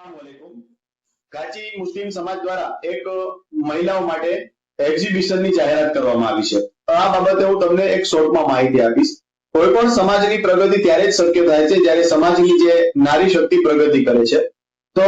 अस्सलामुअलैकुम। કાચી મુસ્લિમ સમાજ દ્વારા એક મહિલાઓ માટે એક્ઝિબિશનની જાહેરાત કરવામાં આવી છે. આ બાબતે હું તમને એક શોર્ટમાં માહિતી આપીશ. કોઈ પણ સમાજની પ્રગતિ ત્યારે જ શક્ય થાય છે જ્યારે સમાજની જે નારી શક્તિ પ્રગતિ કરે છે. તો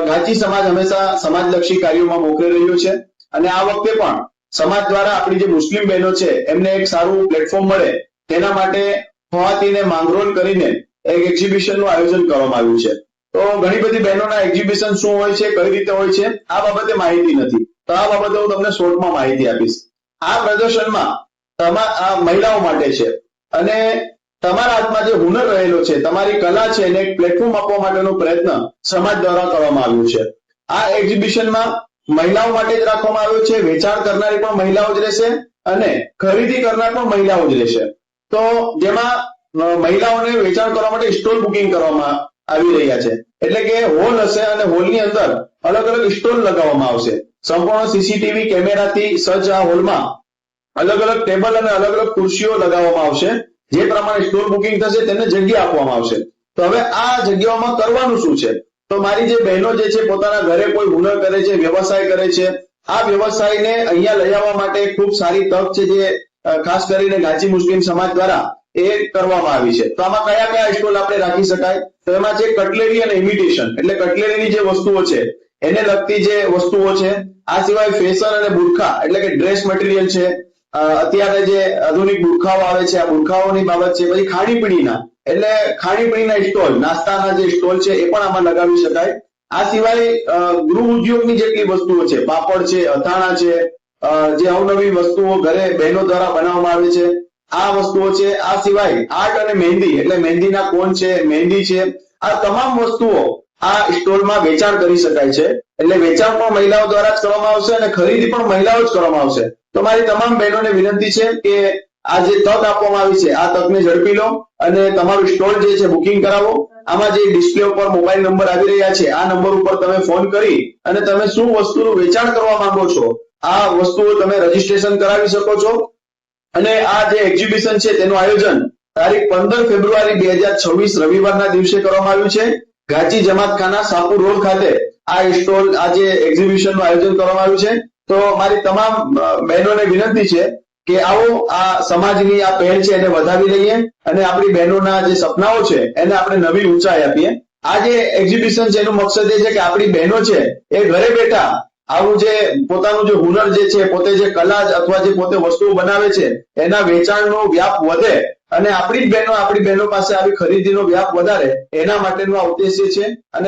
ગાચી સમાજ હંમેશા સમાજલક્ષી કાર્યોમાં મોખરે રહ્યો છે અને આ વખતે પણ સમાજ દ્વારા આપણી જે મુસ્લિમ બહેનો છે એમને એક સારું પ્લેટફોર્મ મળે તેના માટે ખવાતીને માંગરોળ કરીને એક એક્ઝિબિશનનું આયોજન કરવામાં આવ્યું છે. તો ઘણી બધી બહેનોના એક્ઝિબિશન શું હોય છે, કઈ રીતે હોય છે, આ બાબતે માહિતી નથી. તો આ બાબતે હું તમને શોર્ટમાં માહિતી આપીશ. આ પ્રદર્શનમાં આ મહિલાઓ માટે છે અને તમારા હાથમાં જે હુનર રહેલો છે, તમારી કલા છે એને એક પ્લેટફોર્મ આપવા માટેનો પ્રયત્ન સમાજ દ્વારા કરવામાં આવ્યો છે. આ એક્ઝિબિશનમાં મહિલાઓ માટે જ રાખવામાં આવ્યો છે. વેચાણ કરનારી પણ મહિલાઓ જ રહેશે અને ખરીદી કરનાર પણ મહિલાઓ જ રહેશે. તો જેમાં મહિલાઓને વેચાણ કરવા માટે સ્ટોલ બુકિંગ કરવામાં આવી રહ્યા છે. એટલે કે હોલ હશે અને હોલની અંદર અલગ અલગ સ્ટોલ લગાવવામાં આવશે. સંપૂર્ણ સીસીટીવી કેમેરાથી સજ્જ આ હોલમાં અલગ અલગ ટેબલ અને અલગ અલગ ખુરશીઓ લગાવવામાં આવશે. જે પ્રમાણે સ્ટોલ બુકિંગ થશે તેને જગ્યા આપવામાં આવશે. તો હવે આ જગ્યાઓમાં કરવાનું શું છે? તો મારી જે બહેનો જે છે પોતાના ઘરે કોઈ હુનર કરે છે, વ્યવસાય કરે છે, આ વ્યવસાયને અહીંયા લઈ આવવા માટે ખૂબ સારી તક છે જે ખાસ કરીને ગાચી મુસ્લિમ સમાજ દ્વારા એ કરવામાં આવી છે. તો આમાં કયા કયા સ્ટોલ આપણે રાખી શકાય? તો એમાં છે કટલેરી અને ઇમિટેશન, એટલે કટલેરીની જે વસ્તુઓ છે એને લગતી જે વસ્તુઓ છે. આ સિવાય ફેશન અને બુરખા એટલે કે ડ્રેસ મટીરિયલ છે. અત્યારે જે આધુનિક બુરખાઓ આવે છે આ બુરખાઓની બાબત છે. પછી ખાણીપીણીના એટલે ખાણીપીણીના સ્ટોલ, નાસ્તાના જે સ્ટોલ છે એ પણ આમાં લગાવી શકાય. આ સિવાય ગૃહ ઉદ્યોગની જેટલી વસ્તુઓ છે, પાપડ છે, અથાણા છે, જે અવનવી વસ્તુઓ ઘરે બહેનો દ્વારા બનાવવામાં આવે છે આ વસ્તુઓ છે. આ સિવાય આર્ટ અને મહેંદી એટલે મહેંદીના કોન છે, મહેંદી છે, આ તમામ વસ્તુઓ આ સ્ટોલમાં વેચાણ કરી શકાય છે. એટલે વેચાણ પણ મહિલાઓ દ્વારા જ કરવામાં આવશે અને ખરીદી પણ મહિલાઓ જ કરવામાં આવશે. તો મારી તમામ બહેનોને વિનંતી છે કે આ જે તક આપવામાં આવી છે આ તકને ઝડપી લો અને તમારું સ્ટોલ જે છે બુકિંગ કરાવો. આમાં જે ડિસ્પ્લે ઉપર મોબાઈલ નંબર આવી રહ્યા છે આ નંબર ઉપર તમે ફોન કરી અને તમે શું વસ્તુનું વેચાણ કરવા માંગો છો આ વસ્તુઓ તમે રજીસ્ટ્રેશન કરાવી શકો છો. અને આ જે એક્ઝિબિશન છે તેનું આયોજન તારીખ 15 ફેબ્રુઆરી 2026 રવિવારના દિવસે કરવામાં આવ્યું છે. ગાચી જમાતખાના સાપુર રોડ ખાતે આ સ્ટોલ આ જે એક્ઝિબિશનનું આયોજન કરવામાં આવ્યું છે. તો મારી તમામ બહેનોને વિનંતી છે કે આવો આ સમાજની આ પહેલ છે એને વધાવી લઈએ અને આપણી બહેનોના જે સપનાઓ છે એને આપણે નવી ઊંચાઈ આપીએ. આ જે એક્ઝિબિશન છે એનું મકસદ એ છે કે આપણી બહેનો છે એ ઘરે બેઠા આવું જે પોતાનું જે હુનર જે છે, પોતે જે કલા અથવા જે પોતે વસ્તુઓ બનાવે છે એના વેચાણનો વ્યાપ વધે અને આપણી જ બહેનો પાસે આવી ખરીદીનો વ્યાપ વધારે એના માટેનો આ ઉદ્દેશ્ય છે. અને